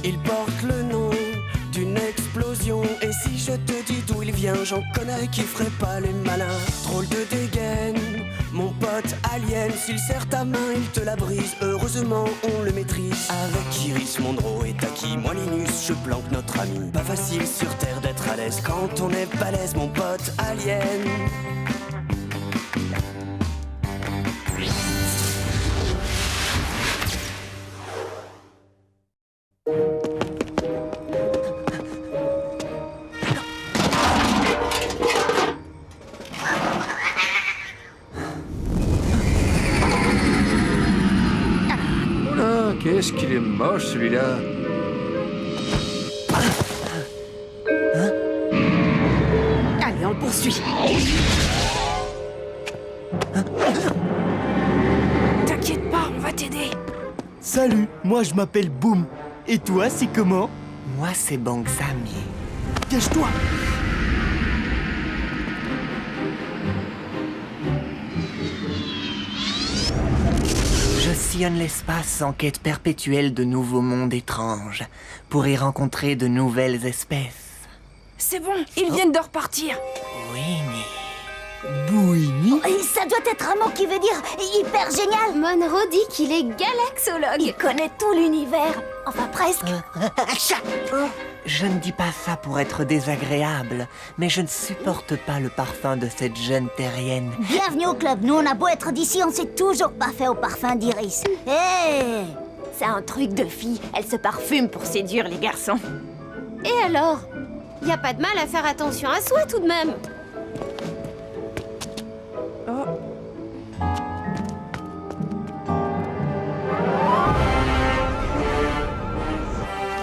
Il porte le nom d'une explosion. Et si je te dis d'où il vient, j'en connais qui ferait pas les malins. Drôle de dégaine, mon pote alien. S'il serre ta main, il te la brise. Heureusement, on le maîtrise. Avec Iris, Monroe et Taki, moi Linus, je planque notre ami. Pas facile sur Terre d'être à l'aise quand on est balèze, mon pote alien. Qu'est-ce qu'il est moche, celui-là. Allez, on le poursuit. T'inquiète pas, on va t'aider. Salut, moi je m'appelle Boom. Et toi, c'est comment? Moi, c'est Bongzami. Cache-toi! Je sillonne l'espace en quête perpétuelle de nouveaux mondes étranges, pour y rencontrer de nouvelles espèces. C'est bon, ils viennent de repartir. Winnie. Bouini? Et ça doit être un mot qui veut dire hyper génial. Monroe dit qu'il est galaxologue. Il connaît tout l'univers. Enfin, presque. Je ne dis pas ça pour être désagréable, mais je ne supporte pas le parfum de cette jeune terrienne. Bienvenue au club. Nous, on a beau être d'ici, on s'est toujours pas fait au parfum d'Iris. Hé! C'est un truc de fille. Elle se parfume pour séduire les garçons. Et alors? Y a pas de mal à faire attention à soi tout de même.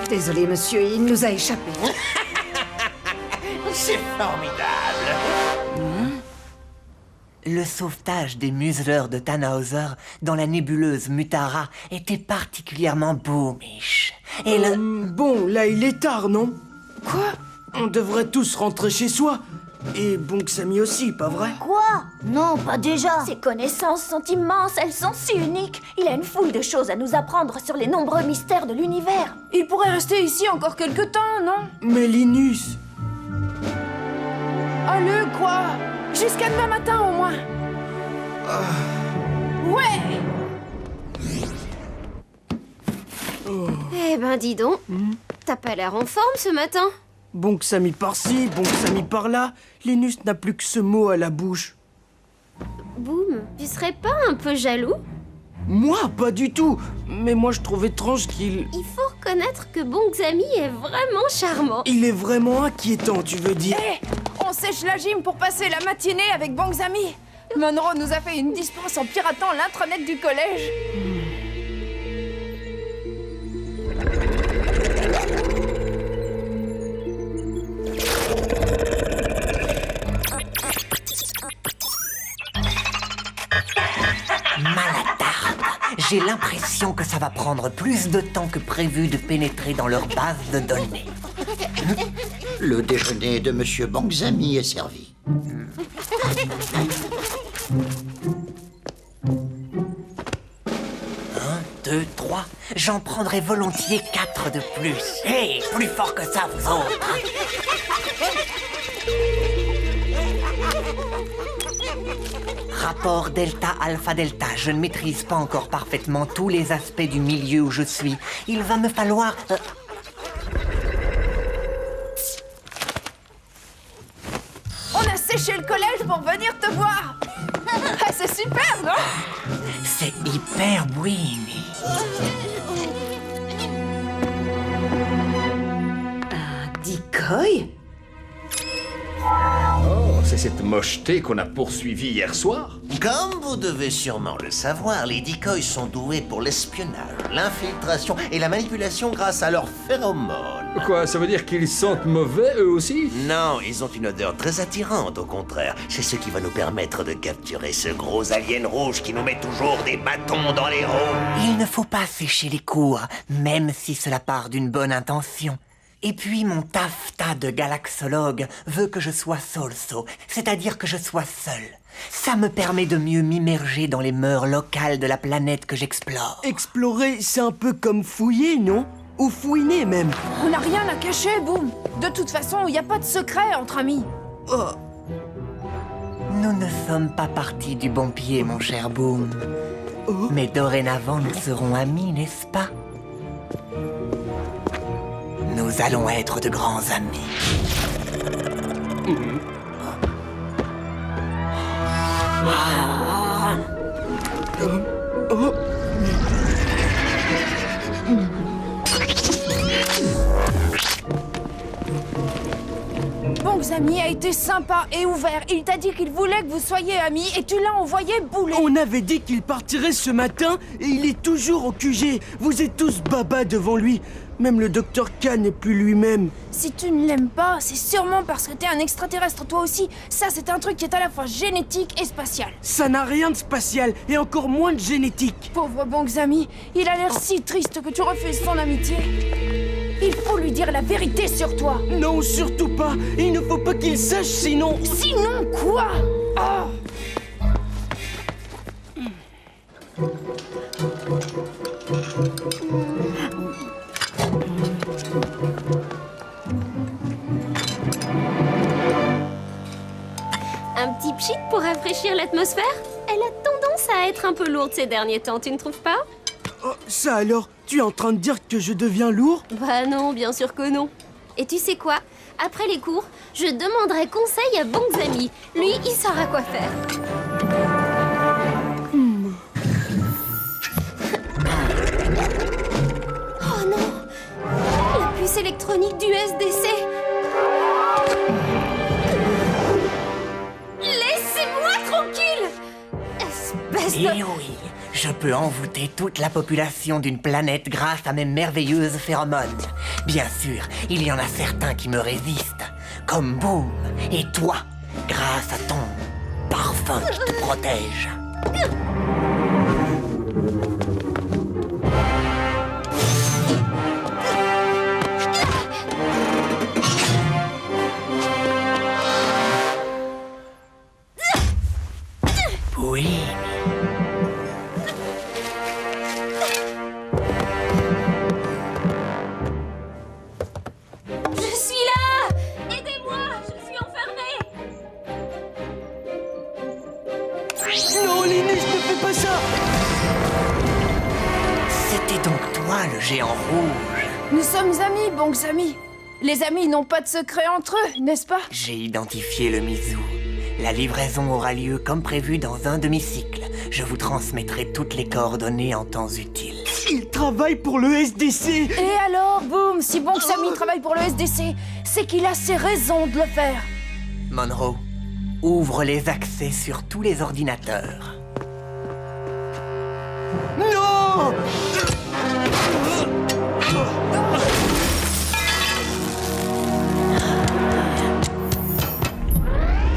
Désolé, monsieur, il nous a échappé. C'est formidable. Le sauvetage des museleurs de Tannhauser dans la nébuleuse Mutara était particulièrement boomish. Et Bon, là il est tard, non? Quoi? On devrait tous rentrer chez soi. Et Bongzami aussi, pas vrai? Quoi? Non, pas déjà. Ses connaissances sont immenses, elles sont si uniques. Il a une foule de choses à nous apprendre sur les nombreux mystères de l'univers. Il pourrait rester ici encore quelque temps, non? Mais Linus... Allez, quoi? Jusqu'à demain matin, au moins. Ouais! Eh ben, dis donc. T'as pas l'air en forme ce matin. Bongzami par-ci, Bongzami par-là. Linus n'a plus que ce mot à la bouche. Boum, tu serais pas un peu jaloux? Moi, pas du tout. Mais moi, je trouve étrange qu'il... Il faut reconnaître que Bongzami est vraiment charmant. Il est vraiment inquiétant, tu veux dire? Hé! On sèche la gym pour passer la matinée avec Bongzami. Monroe nous a fait une dispense en piratant l'intranet du collège. Malatarde. J'ai l'impression que ça va prendre plus de temps que prévu de pénétrer dans leur base de données. Le déjeuner de Monsieur Bongzami est servi. 2, 3. J'en prendrai volontiers 4 de plus. Hé, plus fort que ça, vous autres. Rapport delta alpha delta. Je ne maîtrise pas encore parfaitement tous les aspects du milieu où je suis. Il va me falloir... On a séché le collège pour venir te voir. Ah, c'est super, non? C'est hyper Winnie. Un decoy? Oh, c'est cette mocheté qu'on a poursuivie hier soir. Comme vous devez sûrement le savoir, les decoys sont doués pour l'espionnage, l'infiltration et la manipulation grâce à leurs phéromones. Quoi, ça veut dire qu'ils sentent mauvais, eux aussi? Non, ils ont une odeur très attirante, au contraire. C'est ce qui va nous permettre de capturer ce gros alien rouge qui nous met toujours des bâtons dans les roues. Il ne faut pas sécher les cours, même si cela part d'une bonne intention. Et puis mon taffetas de galaxologue veut que je sois solso, c'est-à-dire que je sois seul. Ça me permet de mieux m'immerger dans les mœurs locales de la planète que j'explore. Explorer, c'est un peu comme fouiller, non? ou fouiner même. On n'a rien à cacher, Boom. De toute façon, il n'y a pas de secret entre amis. Oh, Nous ne sommes pas partis du bon pied, mon cher Boom. Mais dorénavant, nous serons amis, n'est-ce pas? Nous allons être de grands amis. Bonks Ami a été sympa et ouvert. Il t'a dit qu'il voulait que vous soyez amis et tu l'as envoyé bouler. on avait dit qu'il partirait ce matin et il est toujours au QG. Vous êtes tous baba devant lui. Même le docteur K n'est plus lui-même. Si tu ne l'aimes pas, c'est sûrement parce que t'es un extraterrestre toi aussi. Ça, c'est un truc qui est à la fois génétique et spatial. Ça n'a rien de spatial et encore moins de génétique. Pauvre Bonks Ami, il a l'air si triste que tu refuses son amitié. Il faut lui dire la vérité sur toi. Non, surtout pas. Il ne faut pas qu'il sache, sinon... Sinon quoi? Oh. Un petit pchit pour rafraîchir l'atmosphère? Elle a tendance à être un peu lourde ces derniers temps, tu ne trouves pas? Oh, ça alors, tu es en train de dire que je deviens lourd? Bah non, bien sûr que non. Et tu sais quoi? Après les cours, je demanderai conseil à Bonks Ami. Lui, il saura quoi faire. Oh non! La puce électronique du SDC! Laissez-moi tranquille! Espèce de... Et oui, je peux envoûter toute la population d'une planète grâce à mes merveilleuses phéromones. Bien sûr, il y en a certains qui me résistent, comme Boom et toi, grâce à ton parfum qui te protège. Oui. Je suis là! Aidez-moi! Je suis enfermée! Non, Linus, ne fais pas ça! C'était donc toi, le géant rouge. Nous sommes amis, Bonks Ami. Les amis n'ont pas de secret entre eux, n'est-ce pas? J'ai identifié le Mizu. La livraison aura lieu comme prévu dans un demi-cycle. Je vous transmettrai toutes les coordonnées en temps utile. Il travaille pour le SDC! Et alors, Boom, si Bonks Ami travaille pour le SDC, c'est qu'il a ses raisons de le faire. Monroe, ouvre les accès sur tous les ordinateurs. Non!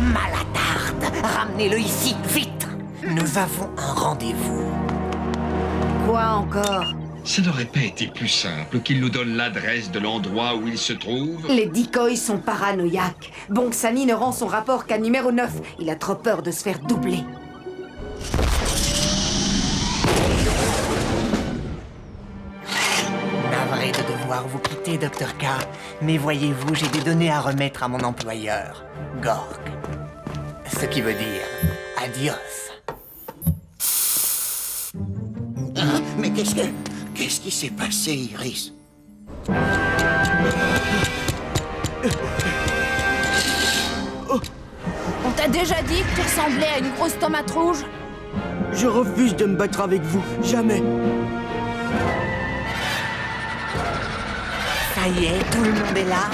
Malatarde, ramenez-le ici, vite! Nous avons un rendez-vous. Quoi encore? Ça n'aurait pas été plus simple qu'il nous donne l'adresse de l'endroit où il se trouve? Les decoys sont paranoïaques. Bonks Ami ne rend son rapport qu'à numéro 9. Il a trop peur de se faire doubler. Navré de devoir vous quitter, Dr. K. Mais voyez-vous, j'ai des données à remettre à mon employeur, Gorg. Ce qui veut dire adios. Hein? Mais qu'est-ce qui s'est passé, Iris? On t'a déjà dit que tu ressemblais à une grosse tomate rouge? Je refuse de me battre avec vous, jamais. Ça y est, tout le monde est là?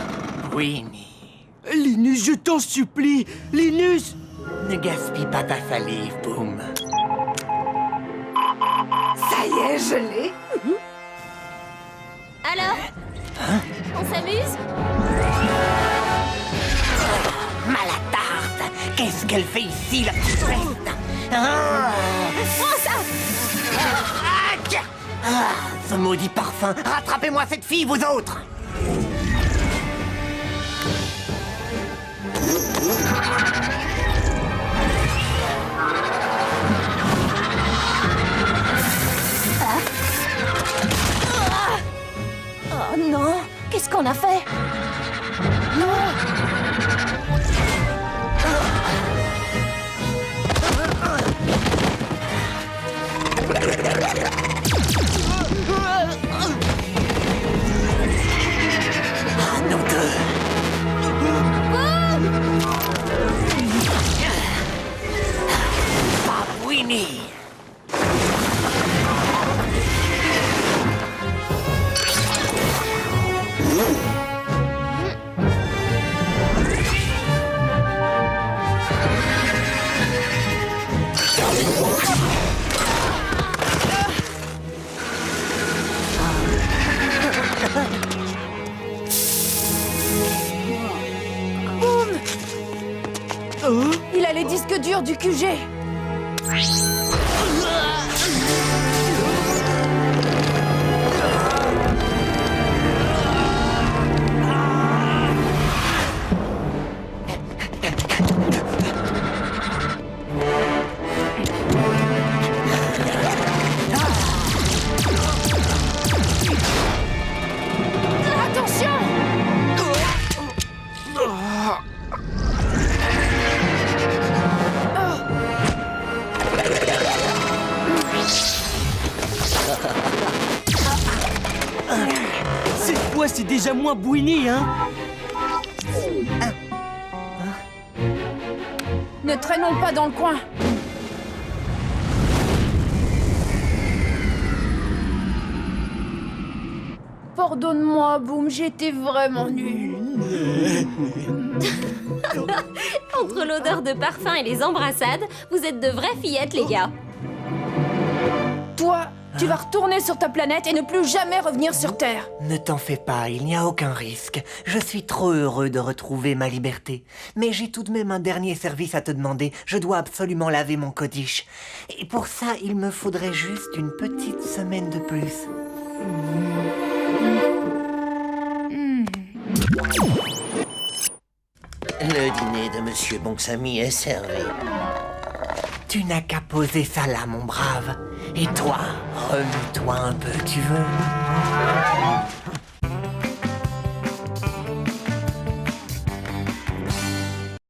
Oui, mais... Linus, je t'en supplie! Linus! Ne gaspille pas ta salive, Boom. Ça y est, je l'ai. Alors? On s'amuse? Malatarde! Qu'est-ce qu'elle fait ici, la petite peste? Prends ça! Ce maudit parfum! Rattrapez-moi cette fille, vous autres! Qu'est-ce qu'on a fait? Nous deux. Pas Winnie. Il a les disques durs du QG. Attention! Cette fois, c'est déjà moins Bouini, hein? Ne traînons pas dans le coin. Pardonne-moi, Boom, j'étais vraiment nulle. Entre l'odeur de parfum et les embrassades, vous êtes de vraies fillettes, les gars. Toi, tu vas retourner sur ta planète et ne plus jamais revenir sur Terre. Ne t'en fais pas, il n'y a aucun risque. Je suis trop heureux de retrouver ma liberté. Mais j'ai tout de même un dernier service à te demander. Je dois absolument laver mon codice. Et pour ça, il me faudrait juste une petite semaine de plus. Le dîner de Monsieur Bonksami est servi. Tu n'as qu'à poser ça là, mon brave. Et toi, remue-toi un peu, tu veux?